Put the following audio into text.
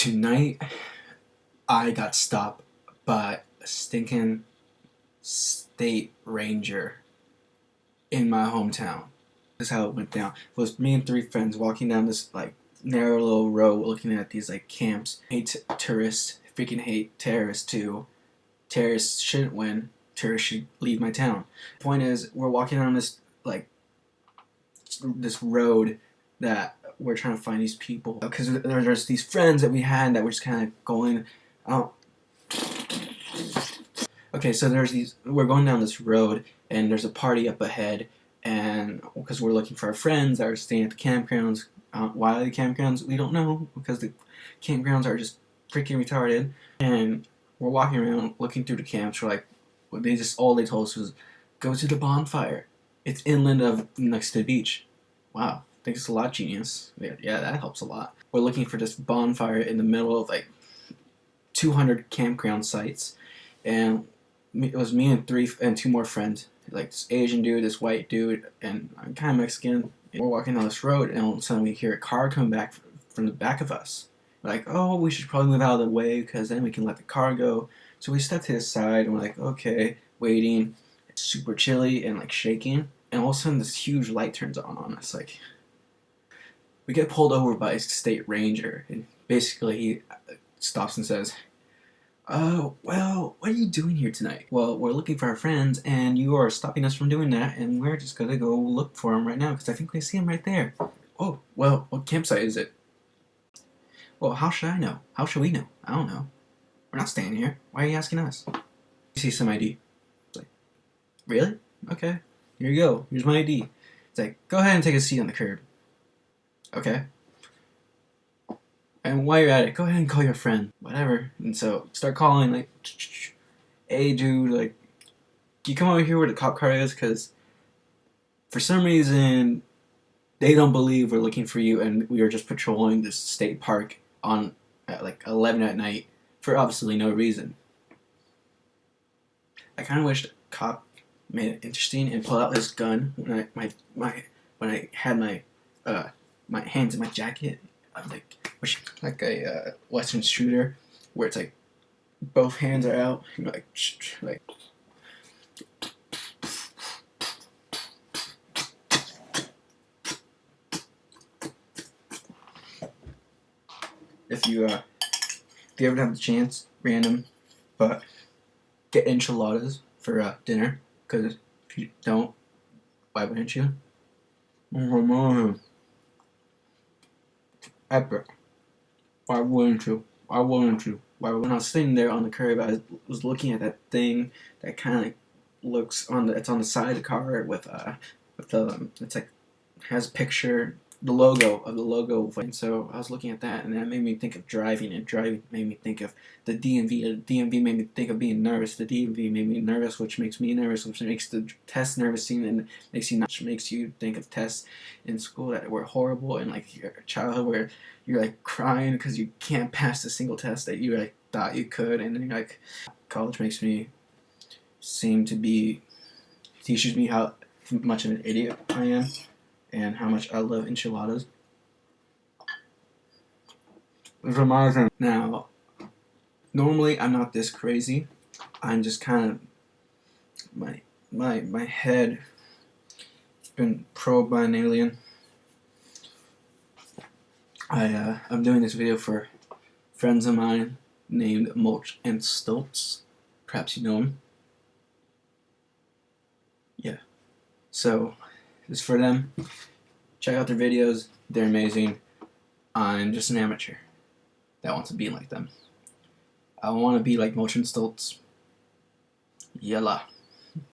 Tonight, I got stopped by a stinking state ranger in my hometown. This is how it went down. It was me and three friends walking down this like narrow little road looking at these like camps. Hate tourists, freaking hate terrorists too. Terrorists shouldn't win. Tourists should leave my town. Point is, we're walking down this like this road that we're trying to find these people because there's these friends that we had that were just kind of going out. Okay, so we're going down this road and there's a party up ahead, and because we're looking for our friends that are staying at the campgrounds. Why the campgrounds? We don't know, because the campgrounds are just freaking retarded. And we're walking around looking through the camps. We're like, all they told us was go to the bonfire. It's inland of next to the beach. Wow, thanks a lot, genius. Yeah, that helps a lot. We're looking for this bonfire in the middle of like 200 campground sites, and it was me and two more friends, like this Asian dude, this white dude, and I'm kind of Mexican. And we're walking down this road, and all of a sudden we hear a car coming back from the back of us. We're like, oh, we should probably move out of the way because then we can let the car go. So we step to the side, and we're like, okay, waiting. It's super chilly and like shaking, and all of a sudden this huge light turns on us. Like, we get pulled over by a state ranger, and basically he stops and says, "Oh, well, what are you doing here tonight?" "Well, we're looking for our friends, and you are stopping us from doing that, and we're just gonna go look for them right now, because I think we see them right there." "Oh, well, what campsite is it?" "Well, how should I know? How should we know? I don't know. We're not staying here. Why are you asking us?" "You see some ID." It's like, "Really? Okay. Here you go. Here's my ID." It's like, "Go ahead and take a seat on the curb." "Okay. And while you're at it, go ahead and call your friend." "Whatever." And so start calling, like, "Hey, dude, like, can you come over here where the cop car is? Because for some reason, they don't believe we're looking for you, and we are just patrolling this state park at like 11 at night for obviously no reason." I kind of wish the cop made it interesting and pulled out his gun when I had my hands in my jacket. I was like a Western shooter, where it's like both hands are out, you know, like. If you ever have the chance, random, but get enchiladas for dinner, because if you don't, why wouldn't you? Epic. Why wouldn't you? Why wouldn't you? When I was sitting there on the curb, I was looking at that thing that kind of like looks it's on the side of the car with the it's like has a picture, the logo, and so I was looking at that, and that made me think of driving, and driving made me think of the DMV. The DMV made me think of being nervous. The DMV made me nervous, which makes me nervous, which makes the test nervous, and makes you think of tests in school that were horrible, and like your childhood where you're like crying because you can't pass a single test that you like thought you could, and then like college makes me teaches me how much of an idiot I am, and how much I love enchiladas. It's amazing. Now, normally I'm not this crazy. I'm just kind of my head has been probed by an alien. I'm doing this video for friends of mine named MulchnStolz. Perhaps you know him. Yeah. So this is for them. Check out their videos. They're amazing. I'm just an amateur that wants to be like them. I want to be like MulchnStolz. Yalla.